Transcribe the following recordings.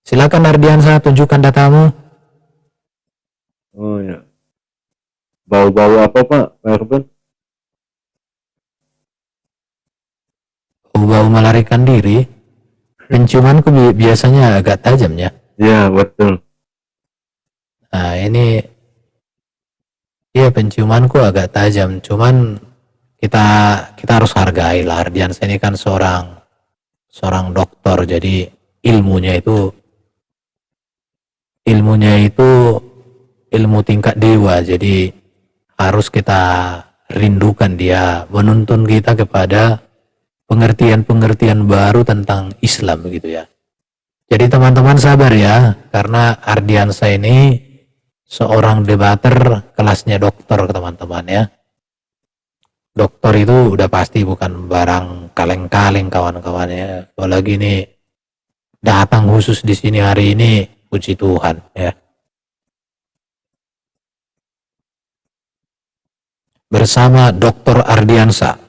Silakan Ardiansa, tunjukkan datamu. Oh ya. Bau-bau apa Pak Erben? Bau melarikan diri. Penciumanku biasanya agak tajam ya. Ya betul. Nah ini, iya penciumanku agak tajam. Cuman kita harus hargai lah. Ardiansa ini kan seorang dokter. Jadi ilmunya itu ilmu tingkat dewa. Jadi harus kita rindukan, dia menuntun kita kepada pengertian-pengertian baru tentang Islam begitu ya. Jadi teman-teman sabar ya, karena Ardiansa ini seorang debater kelasnya dokter teman-teman ya. Dokter itu udah pasti bukan barang kaleng-kaleng kawan-kawannya. Apalagi ini datang khusus di sini hari ini, puji Tuhan ya. Bersama Dr. Ardiansa.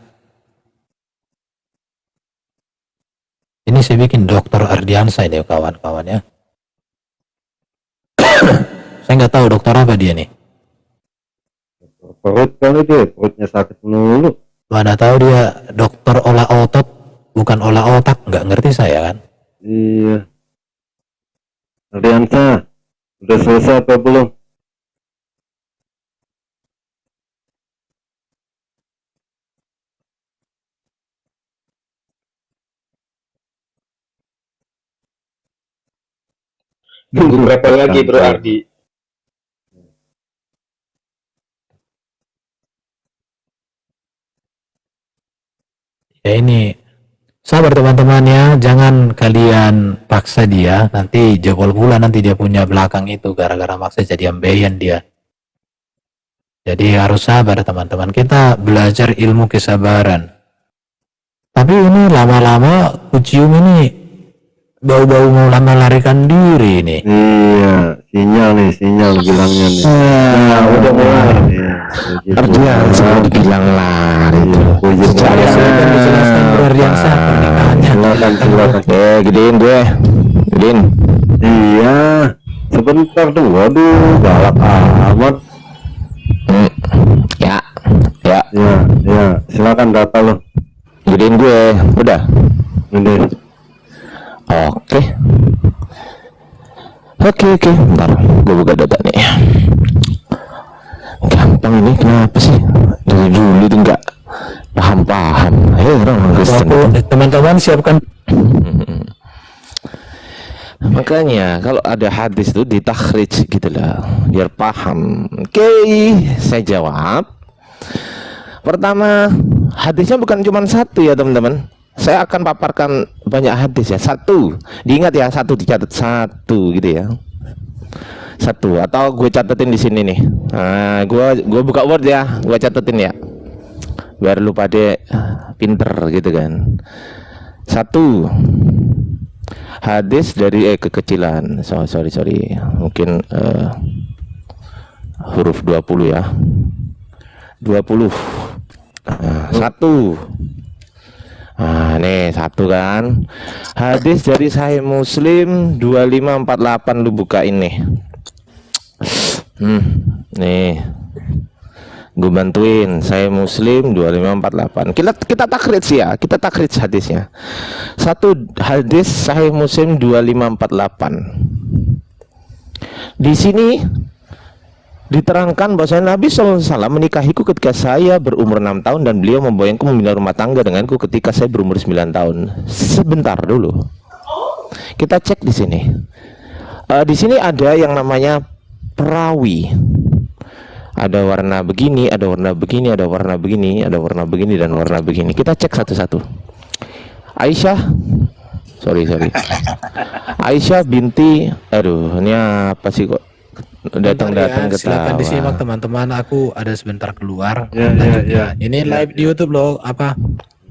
Ini saya bikin Dr. Ardiansa ini kawan-kawan ya. Saya nggak tahu dokter apa dia nih. Perut kali dia, perutnya sakit mulu. Mana tahu dia dokter olah otot, bukan olah otak, nggak ngerti saya kan. Iya. Ardiansa, udah selesai apa belum? Tunggu berapa lagi Bro Ardi? Ya ini, sabar teman-teman ya, jangan kalian paksa dia, nanti jebol pula nanti dia punya belakang itu, gara-gara maksa jadi ambeien dia. Jadi harus sabar teman-teman, kita belajar ilmu kesabaran. Tapi ini lama-lama kucium ini bau-bau mau melarikan diri nih. Iya, sinyal bilangnya nih. Nah, udah mulai. Ardiansa bilang lari. Silakan dijelaskan Bro Ardiansa pernikahannya. Silakan. Gedein gue. Gedein. Iya, sebentar dong. Waduh, galak amat. Ya. Ya, silakan data lo. Gedein gue. Udah. Ini. Oke. Bentar, gue buka data nih. Gampang ini, kenapa sih? Dari dulu tuh nggak paham. Orang Kristen. Teman-teman siapkan. Makanya kalau ada hadis tuh ditakhrij gitu lah, biar paham. Oke, saya jawab. Pertama, hadisnya bukan cuma satu ya teman-teman. Saya akan paparkan banyak hadis ya. Satu, diingat ya, satu dicatat satu gitu ya. Satu, atau gue catetin di sini nih. Nah, gue buka Word ya, gue catetin ya, biar lu pada pinter gitu kan. Satu, hadis dari kekecilan. Sorry, mungkin huruf 20 ya. 20. Satu. Nah, nih satu kan. Hadis dari Sahih Muslim 2548, lu buka ini. Nih. Gue bantuin. Sahih Muslim 2548. Kita takrij ya, kita takrij hadisnya. Satu, hadis Sahih Muslim 2548. Di sini diterangkan bahwa Nabi SAW menikahiku ketika saya berumur 6 tahun dan beliau membayangku membina rumah tangga denganku ketika saya berumur 9 tahun. Sebentar dulu. Kita cek di sini. Di sini ada yang namanya perawi. Ada warna begini, ada warna begini, ada warna begini, ada warna begini dan warna begini. Kita cek satu-satu. Aisyah. Sorry. Aisyah binti, ini apa sih kok datang ketawa. Silakan disimak teman-teman, aku ada sebentar keluar. Ya. Ini live di YouTube loh,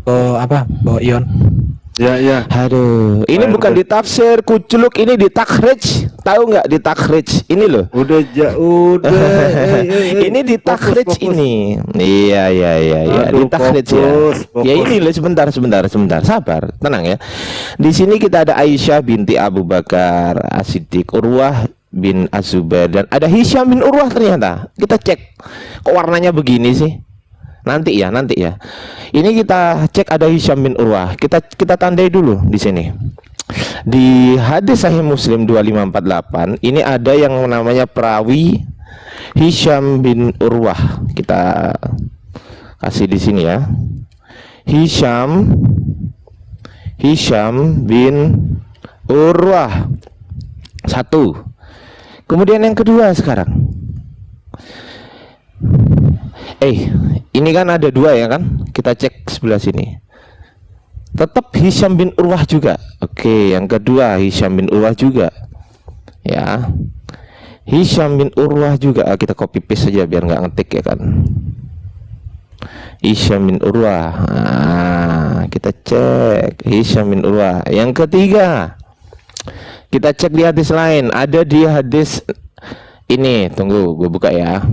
Bawa Ion. Ya. Aduh, ini bukan ditafsir kuculuk, ini ditakhrij. Tahu nggak di takhrij ini loh? Udah. Ini di takhrij fokus. ini. Iya di Aduh, takhrij ya. fokus. Ya ini loh, sebentar. Sabar, tenang ya. Di sini kita ada Aisyah binti Abu Bakar As-Siddiq, Urwah bin Az-Zubair, dan ada Hisyam bin Urwah ternyata. Kita cek. Kok warnanya begini sih? Nanti ya. Ini kita cek ada Hisyam bin Urwah. Kita tandai dulu di sini. Di hadis Sahih Muslim 2548 ini ada yang namanya perawi Hisyam bin Urwah. Kita kasih di sini ya. Hisyam bin Urwah. Satu. Kemudian yang kedua sekarang. Ini kan ada dua ya kan? Kita cek sebelah sini. Tetap Hisyam bin Urwah juga. Oke, yang kedua Hisyam bin Urwah juga. Ya. Hisyam bin Urwah juga. Kita copy paste saja biar nggak ngetik ya kan. Hisyam bin Urwah. Kita cek Hisyam bin Urwah. Yang ketiga, kita cek di hadis lain. Ada di hadis ini. Tunggu, gue buka ya.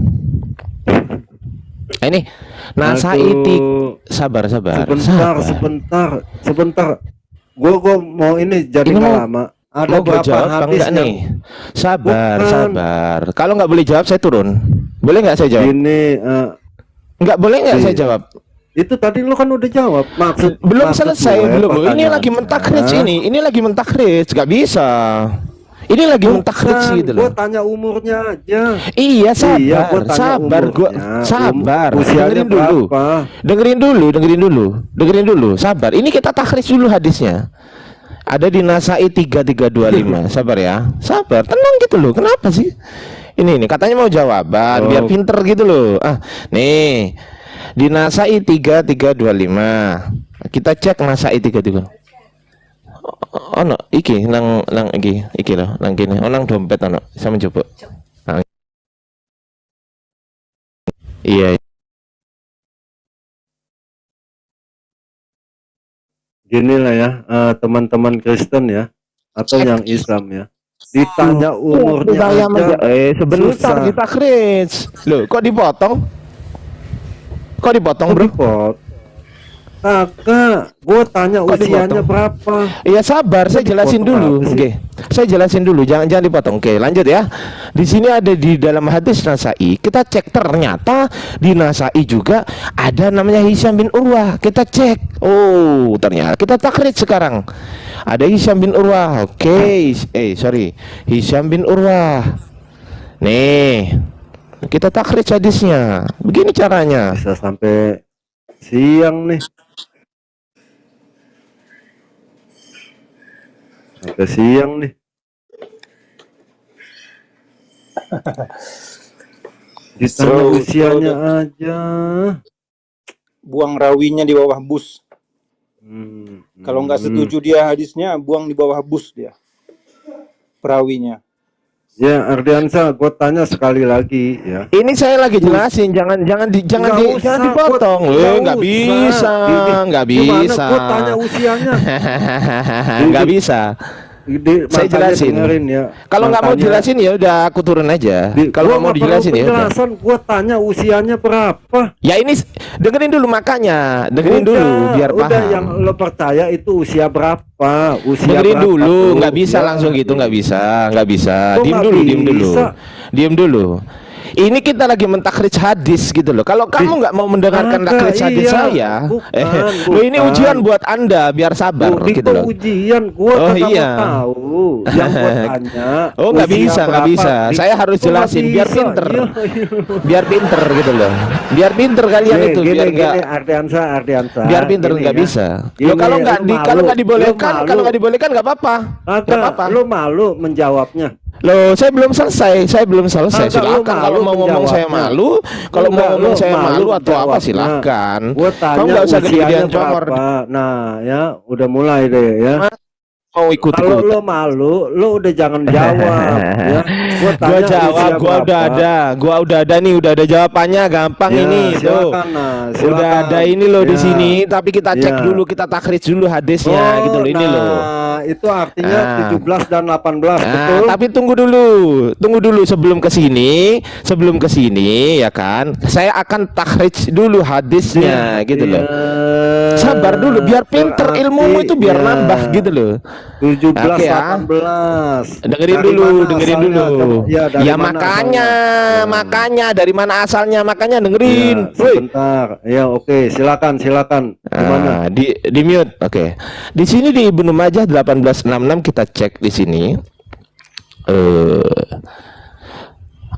Ini Nasa'i. Sabar. Sebentar. Gua mau ini jadi Ini nggak mau- lama. Ada Mau gue berapa jawab apa hadis enggak yang nih? Sabar. Bukan. Kalau nggak boleh jawab saya turun. Boleh nggak saya jawab? ini Nggak boleh nggak Iya. saya jawab? itu tadi lu kan udah jawab. Belum maksud selesai, gue, belum. Ini pertanyaannya. lagi mentakhrij ini lagi mentakhrij, nggak bisa. Ini lagi mentakhrij gitu Gue loh. tanya umurnya aja. Iya, Iya, gua tanya sabar, umurnya. sabar. Usianya berapa? Dengerin dulu. Sabar. Ini kita takhrij dulu hadisnya. Ada di Nasa'i 3325. Sabar ya. Sabar, tenang gitu loh. Kenapa sih? Ini katanya mau jawaban biar pinter gitu loh. Nih. Di Nasa'i 3325. Kita cek Nasa'i 33. Ono iki nang iki loh, nang kene. Nang dompet ono. Sama coba. Iya. Gini lah ya, teman-teman Kristen ya, atau yang Islam ya, ditanya umurnya aja. Sebentar susah. kita kris. Loh, kok dipotong? Bro? Report. Kagak, gue tanya Kok usianya dipotong? berapa. Iya sabar, saya jelasin dipotong dulu. apa sih? Oke, saya jelasin dulu. Jangan dipotong. Oke, lanjut ya. Di sini ada di dalam hadis Nasa'i. Kita cek ternyata di Nasa'i juga ada namanya Hisyam bin Urwah. Kita cek. Oh, ternyata kita takhrij sekarang. Ada Hisyam bin Urwah. Oke, Hisyam bin Urwah. Nih, kita takhrij hadisnya. Begini caranya. Bisa sampai siang nih. Sampai siang nih. Ditanya usianya aja. Buang rawinya di bawah bus. Kalau nggak setuju dia hadisnya, buang di bawah bus dia. Perawinya. Ya, Ardiansa, gue tanya sekali lagi ya. Ini saya lagi jelasin, jangan dipotong. Nggak bisa. Gue tanya usianya. Nggak bisa. Saya jelasin. Ya. Kalau nggak mau jelasin ya udah aku turun aja. Kalau nggak mau dijelasin ya udah. Gue tanya usianya berapa. Ya ini dengerin dulu makanya, dulu biar udah, paham. yang lo percaya itu usia berapa? Dengerin berapa dulu, tuh? nggak bisa Ya. langsung gitu, nggak bisa. Kok Diem nggak dulu. bisa? Diem dulu. Ini kita lagi mentakhrij hadis gitu loh. Kalau kamu nggak mau mendengarkan takhrij hadis saya, lo ini bukan. ujian buat Anda biar sabar gitu loh. Ujian, gua Oh, kagak iya. mau tahu. Yang gua tanya. Oh nggak usia bisa. berapa? Saya harus Kok nggak jelasin biar bisa? pinter, Iya. biar pinter gitu loh. Biar pinter kalian Gini, itu, biar nggak, Ardiansa. biar pinter Gini nggak ya. bisa. Gini, Lo kalau nggak lu malu, kalau nggak lu dibolehkan, malu. kalau nggak dibolehkan nggak apa-apa. Nggak Kagak, apa-apa. lu malu menjawabnya. Loh, saya belum selesai. Kagak, Silakan lu kalau malu mau ngomong saya menjawabnya. malu, kalau mau Enggak, ngomong lu saya malu atau apa menjawabnya. silakan. Gua tanya Kamu nggak usah usianya kegedean comor. berapa. Nah, ya udah mulai deh ya. Mau ikut Kalau lo malu, lo udah jangan jawab ya. Gua jawab, gua udah ada nih, udah ada jawabannya, gampang Ya, ini tuh. silakan, nah, Udah silakan. ada ini loh di Ya. sini, tapi kita cek Ya. dulu, kita takhrij dulu hadisnya gitu loh ini loh. itu artinya Ah. 17 dan 18, betul? Tapi tunggu dulu sebelum ke sini ya kan. Saya akan takhrij dulu hadisnya gitu loh. Sabar dulu biar pinter Berarti, ilmumu itu biar ya, nambah gitu loh. 17 Oke ya. 18. Dengerin Dari dulu, mana dengerin asalnya? dulu. Dari Ya mana makanya, asalnya? makanya dari mana asalnya, makanya Ya, dengerin. Woi. sebentar. Ya, oke, silakan. Gimana? Di mute. Oke. Di sini di Ibnu Majah 1866 kita cek di sini.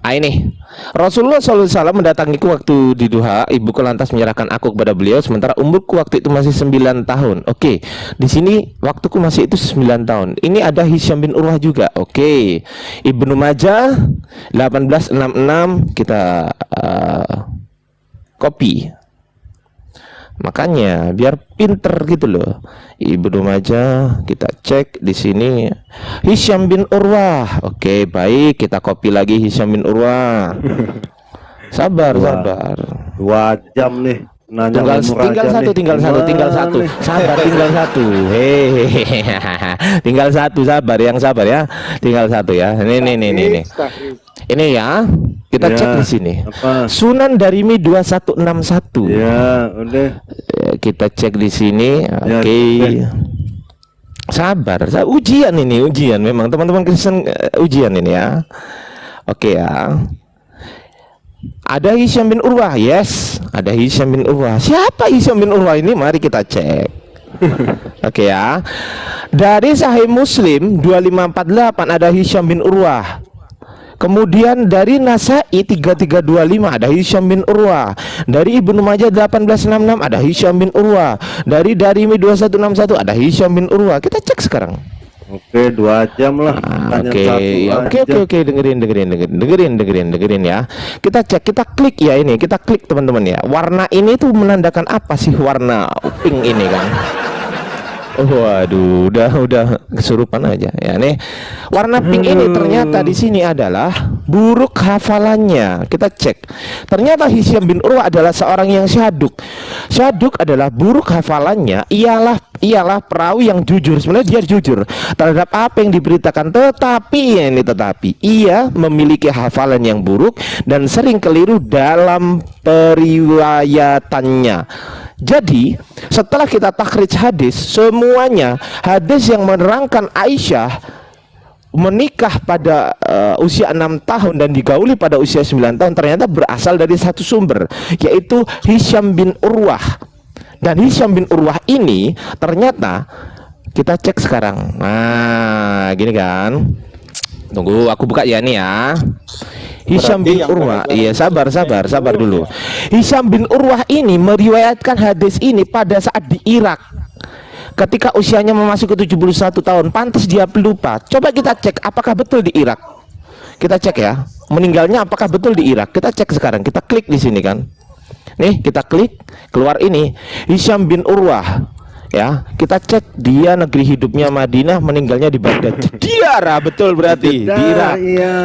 Ini Rasulullah SAW mendatangiku waktu di duha. Ibuku lantas menyerahkan aku kepada beliau, sementara umurku waktu itu masih 9 tahun. Oke, di sini waktuku masih itu 9 tahun. Ini ada Hisyam bin Urwah juga. Oke, Ibnu Majah 1866 kita copy. Makanya biar pinter gitu loh. Ibnu Majah kita cek di sini Hisyam bin Urwah. Oke, baik, kita copy lagi Hisyam bin Urwah. Sabar. 2 jam nih nanya umur Tinggal aja satu. nih. Sabar, tinggal satu. Hehehe. Tinggal satu, sabar, yang sabar ya. Tinggal satu ya. Ini. Ini ya. Kita Ya, cek di sini. apa? Sunan Darimi 2161. Ya, udah. Kita cek di sini. Ya, Oke. Sabar, ujian memang teman-teman Kristen, ujian ini ya. Oke ya. Ada Hisyam bin Urwah, yes. Ada Hisyam bin Urwah. Siapa Hisyam bin Urwah ini? Mari kita cek. Oke ya. Dari Sahih Muslim 2548 ada Hisyam bin Urwah. Kemudian dari Nasa'i 3325 ada Hisyam bin Urwah. Dari Ibnu Majah 1866 ada Hisyam bin Urwah. Dari Darimi 2161 ada Hisyam bin Urwah. Kita cek sekarang. Oke, 2 jam lah. Tanya satu Oke, aja. dengerin ya. Kita cek, kita klik ya ini, kita klik teman-teman ya. Warna ini tuh menandakan apa sih, warna pink ini kan? Waduh, udah kesurupan aja ya nih. Warna pink ini ternyata di sini adalah buruk hafalannya. Kita cek. Ternyata Hisyam bin Urwah adalah seorang yang syaduk. Syaduk adalah buruk hafalannya. Ialah perawi yang jujur. Sebenarnya dia jujur terhadap apa yang diberitakan, tetapi ia memiliki hafalan yang buruk dan sering keliru dalam periwayatannya. Jadi setelah kita takhrij hadis, semuanya hadis yang menerangkan Aisyah menikah pada usia 6 tahun dan digauli pada usia 9 tahun ternyata berasal dari satu sumber, yaitu Hisyam bin Urwah. Dan Hisyam bin Urwah ini ternyata kita cek sekarang. Nah, gini kan. Tunggu, aku buka ya nih ya. Hisyam bin Urwah. Iya, sabar dulu. Hisyam bin Urwah ini meriwayatkan hadis ini pada saat di Irak. Ketika usianya memasuki 71 tahun, pantas dia pelupa. Coba kita cek apakah betul di Irak. Kita cek ya. Meninggalnya apakah betul di Irak? Kita cek sekarang. Kita klik di sini kan. Nih, kita klik, keluar ini Hisyam bin Urwah. Ya, kita cek dia negeri hidupnya Madinah, meninggalnya di Baghdad. Diara, betul berarti di Irak. Iya.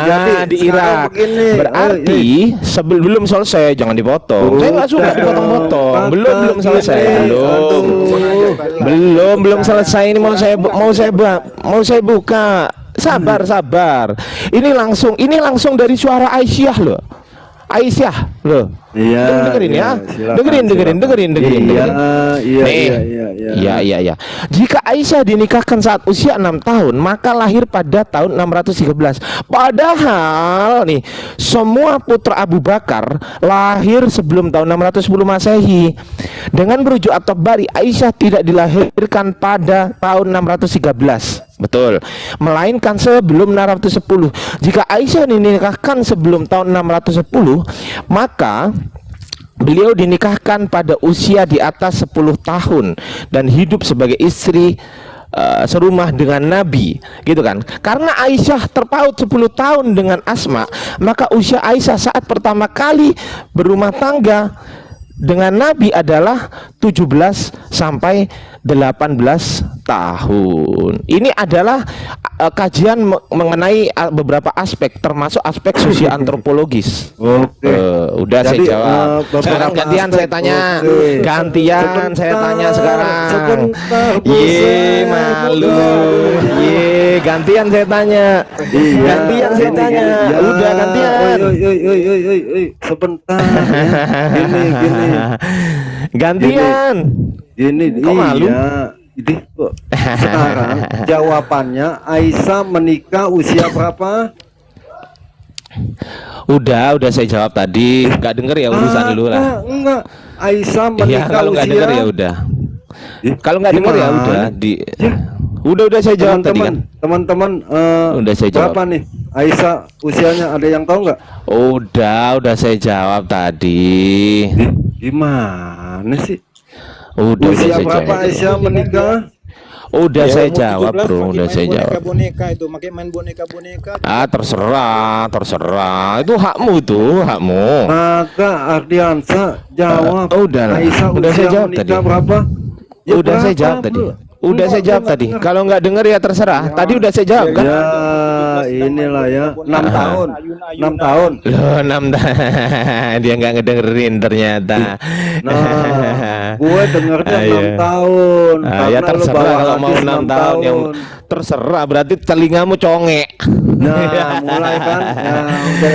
Jadi di Irak. Berarti sebelum selesai, jangan dipotong. Saya nggak suka dipotong-potong. Belum selesai. Belum selesai. Ini mau saya buka. Sabar. Ini langsung dari suara Aisyah loh. Iya. Dengerin ya. Silakan, Dengerin. Iya. Jika Aisyah dinikahkan saat usia 6 tahun, maka lahir pada tahun 613. Padahal nih, semua putra Abu Bakar lahir sebelum tahun 610 Masehi. Dengan merujuk At-Tabari, Aisyah tidak dilahirkan pada tahun 613. Betul, melainkan sebelum 610. Jika Aisyah dinikahkan sebelum tahun 610, maka beliau dinikahkan pada usia di atas 10 tahun dan hidup sebagai istri serumah dengan Nabi, gitu kan. Karena Aisyah terpaut 10 tahun dengan Asma, maka usia Aisyah saat pertama kali berumah tangga dengan Nabi adalah 17 sampai 18 tahun. Ini adalah kajian mengenai beberapa aspek, termasuk aspek sosioantropologis. Oke. Udah Jadi, saya jawab. Sekarang beberapa gantian saya aspek. tanya. Oke. Gantian saya tanya sekarang. Sebentar, Ye, malu. Ye, gantian saya tanya. Iya, Gantian saya gini, tanya. gini. Ya, Udah gantian. oi, sebentar. Gini. Gantian. Gini, Kok malu? iya. Ini kok sekarang jawabannya Aisyah menikah usia berapa? Udah saya jawab tadi. Nggak denger ya urusan dulu lah. Enggak. Aisyah Iya, menikah kalau nggak denger usia. ya udah. Ih, Kalau nggak denger ya gimana? udah di. Ya. Udah saya jawab tadi kan. Teman-teman, Udah saya jawab. berapa nih Aisyah usianya, ada yang tahu nggak? Udah saya jawab tadi. Gimana sih? Udah Usia saya berapa jawab. Aisyah menikah? Udah Ya, saya umur jawab 17 bro, makin udah main saya jawab. boneka itu, makin main boneka. Ah terserah, itu hakmu Maka Ardiansa jawab. Udah lah. Aisyah Udah saya usia jawab menikah tadi. berapa? Ya, Udah saya berapa, jawab tadi. bro? Udah saya jawab tadi. Kalau nggak denger ya terserah. Tadi udah saya jawab kan. Ya, inilah ya, 6 tahun. 6 tahun. Loh 6 dia nggak ngedengerin ternyata. Nah, gue dengernya Ayo. 6 tahun. Ah, ya Karena lu terserah bawa kalau mau hadis 6 tahun yang terserah berarti telingamu congek. Nah, mulai kan. Ya, oke.